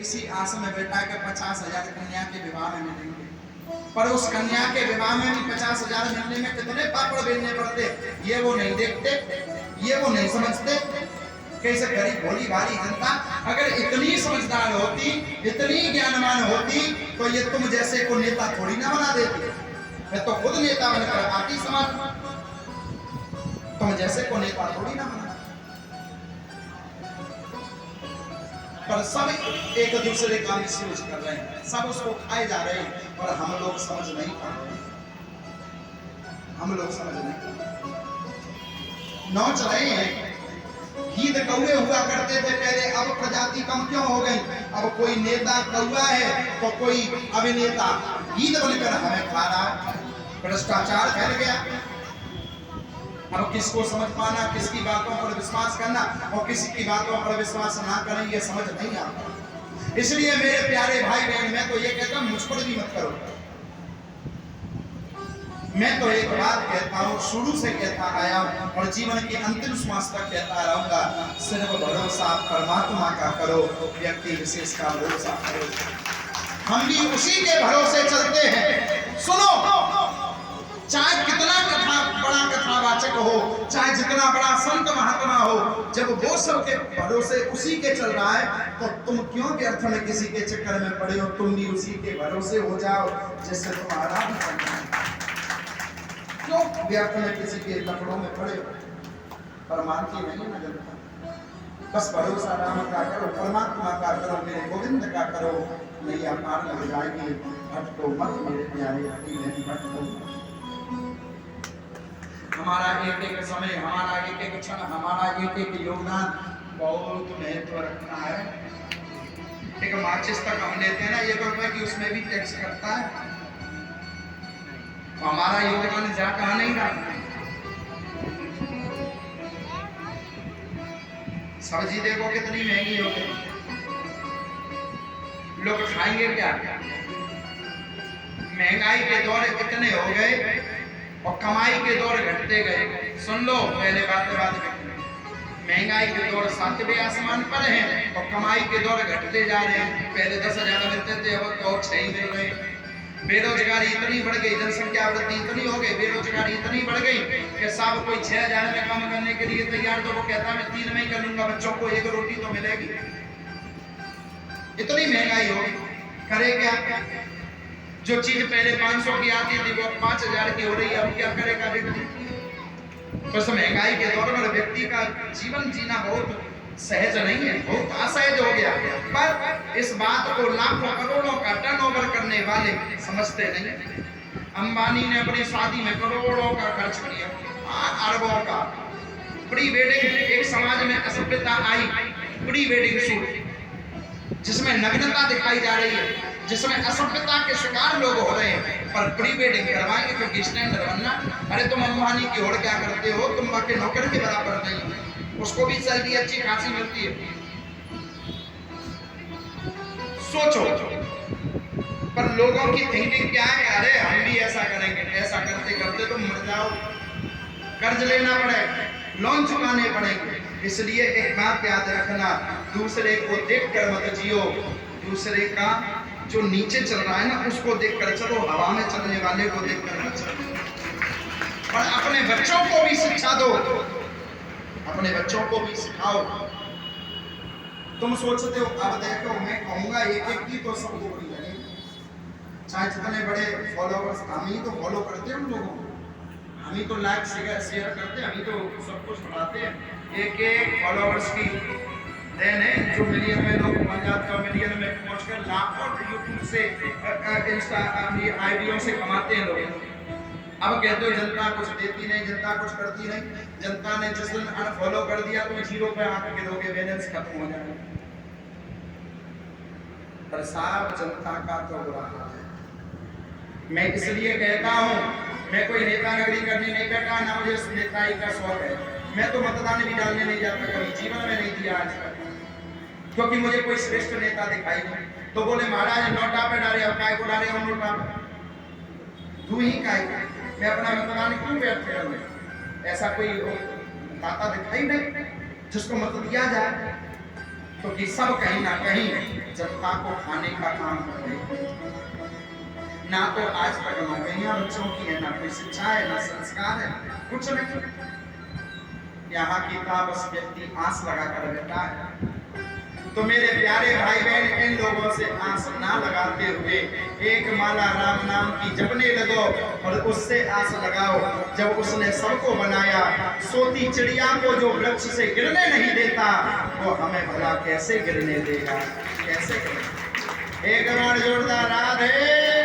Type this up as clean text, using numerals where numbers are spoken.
इसी आस में बैठा के 50,000 कन्या के विवाह में मिलेंगे, पर उस कन्या के विवाह में भी 50,000 मिलने में कितने पापड़ बेलने पड़ते, ये वो नहीं देखते, ये वो नहीं समझते। कैसे गरीब भोली भारी जनता अगर इतनी समझदार होती, इतनी ज्ञानवान होती, तो ये तुम जैसे को नेता थोड़ी ना बना देती। मैं तो खुद नेता बनकर आती समाज, तुम जैसे को नेता थोड़ी ना बना। पर सब एक दूसरे का मिसयूज कर रहे हैं, सब उसको खाए जा रहे हैं, और हम लोग समझ नहीं पा रहे, हम लोग समझ नहीं पा रहे। नौच रहे हैं, गीत कौवे हुआ करते थे पहले, अब प्रजाति कम क्यों हो गई? अब कोई नेता कौवा है तो कोई अभिनेता गीत बनकर हमें खा रहा है। भ्रष्टाचार फैल गया। अब किसको समझ पाना, किसकी बातों पर विश्वास करना और किसी की बातों पर विश्वास ना करें, ये समझ नहीं आता। इसलिए मेरे प्यारे भाई बहन, मैं तो ये कहता हूं मुझ पर भी मत करो। मैं तो एक बात कहता हूँ, शुरू से कहता आया हूँ और जीवन के अंतिम श्वास तक कहता रहूंगा, सिर्फ भरोसा परमात्मा का करो, व्यक्ति विशेष का भरोसा करो। हम भी उसी के भरोसे चलते हैं। सुनो, चाहे कितना बड़ा कथावाचक हो, चाहे जितना बड़ा संत महात्मा हो, जब वो सबके भरोसे उसी के चल रहा है, तो तुम क्यों व्यर्थ में किसी के चक्कर में पड़े हो? तुम भी उसी के भरोसे हो जाओ जिससे तुम्हारा भी चलना है। क्यों व्यर्थ में किसी के लकड़ों में पड़े हो? परमात्मा नहीं ना जनता, बस भरोसा राम का करो, परमात्मा का करो, मेरे गोविंद का करो, नैया पार लग जाएगी। भटको मत मेरे प्यारे, हटी नहीं भटको। हमारा एक एक समय, हमारा एक एक क्षण, हमारा एक एक योगदान बहुत महत्व रखना है। एक माचिस तक हम लेते हैं ना 1 रुपए की, उसमें भी टैक्स करता है, तो हमारा योगदान जा कहाँ नहीं रहा। सब्जी देखो कितनी महंगी हो गई, लोग खाएंगे क्या? महंगाई के दौर इतने हो गए और कमाई के दौर घटते गए। सुन लो, पहले बात महंगाई के दौर 7वें आसमान पर है और कमाई के दौर घटते जा रहे हैं। पहले 10,000 मिलते थे, अब तो 6 मिल रहे। बेरोजगारी इतनी बढ़ गई, जनसंख्या वृद्धि इतनी हो गई, बेरोजगारी इतनी बढ़ गई कि साहब कोई 6,000 में काम करने के लिए तैयार, तो वो कहता मैं 3 में ही कर लूंगा, बच्चों को 1 रोटी तो मिलेगी। इतनी महंगाई हो गई, करे क्या? जो चीज पहले 500 की आती थी वो 5,000 की हो रही है, अब क्या करेगा व्यक्ति? बस महंगाई के दौर में व्यक्ति का जीवन जीना बहुत सहज नहीं है, बहुत असहज हो गया। पर इस बात को लाखों करोड़ों का टर्नओवर करने वाले समझते नहीं। अंबानी ने अपनी शादी में करोड़ों का खर्च किया, अरबों का। प्री वेडिंग, एक समाज में असभ्यता आई, प्री वेडिंग शूट जिसमें नग्नता दिखाई जा रही है, जिसमें असभ्यता के शिकार लोग हो रहे हैं, पर प्री वेडिंग करवाएंगे क्योंकि स्टैंडर्ड बनना। अरे तुम अंबानी की ओर क्या करते हो? तुम बाकी नौकर के बराबर नहीं, उसको भी सैलरी अच्छी खासी मिलती है। सोचो, पर लोगों की थिंकिंग क्या है? अरे हम भी ऐसा करेंगे, ऐसा करते करते तुम मर जाओ, कर्ज लेना पड़ेगा, लोन चुकाने पड़ेंगे। इसलिए एक बात याद रखना, दूसरे को देखकर मत जियो, दूसरे का जो नीचे चल रहा है ना उसको देखकर चलो, हवा में चलने वाले को देखकर मत चलो। और अपने बच्चों को भी शिक्षा दो, अपने बच्चों को भी सिखाओ। तुम सोचते हो, अब देखो मैं कहूंगा एक एक की तो सबको बुरी लगेगी, चाहे जितने बड़े फॉलोवर्स, हम ही तो फॉलो करते हैं उन लोगों को, हम ही तो लाइक शेयर करते हैं, हम ही तो सब कुछ बढ़ाते हैं। एक एक फॉलोवर्स की देन है जो मिलियन में लोग पहुंच जाते हैं, मिलियन में पहुंचकर लाखों यूट्यूब से, इंस्टा आईडियों से कमाते हैं लोग। अब कहते हो जनता कुछ देती नहीं, जनता कुछ करती नहीं। जनता ने जिस दिन अनफॉलो कर दिया तो 0 पे आकर गिरोगे, बैलेंस खत्म हो जाएगा। पर साहब जनता का तो बुरा हाल है। मैं इसलिए कहता हूँ, मैं कोई नेता नगरी करने नहीं बैठा, ना मुझे नेताई का शौक है। मैं तो मतदान भी डालने नहीं जाता, कभी जीवन में नहीं दिया आज तक, क्योंकि मुझे कोई श्रेष्ठ नेता दिखाई नहीं। तो बोले महाराज नोटा पे डाले, अब काय को डाले हो नोटा पे, तू ही काय, मैं अपना मतदान क्यों व्यर्थ करूं? ऐसा कोई दाता दिखाई नहीं जिसको मत दिया जाए, क्योंकि सब कहीं ना कहीं जनता को खाने का काम कर रहे हैं। ना तो आज तक नौकरियां बच्चों की है, ना कोई शिक्षा है, ना संस्कार है, कुछ नहीं। यहाँ की का बस व्यक्ति आस लगा कर बैठा है। तो मेरे प्यारे भाई बहन, इन लोगों से आस ना लगाते हुए एक माला राम नाम की जपने लगो और उससे आस लगाओ। जब उसने सबको बनाया, सोती चिड़िया को जो वृक्ष से गिरने नहीं देता, वो हमें भला कैसे गिरने देगा? कैसे गिरने? एक बार जोरदार राधे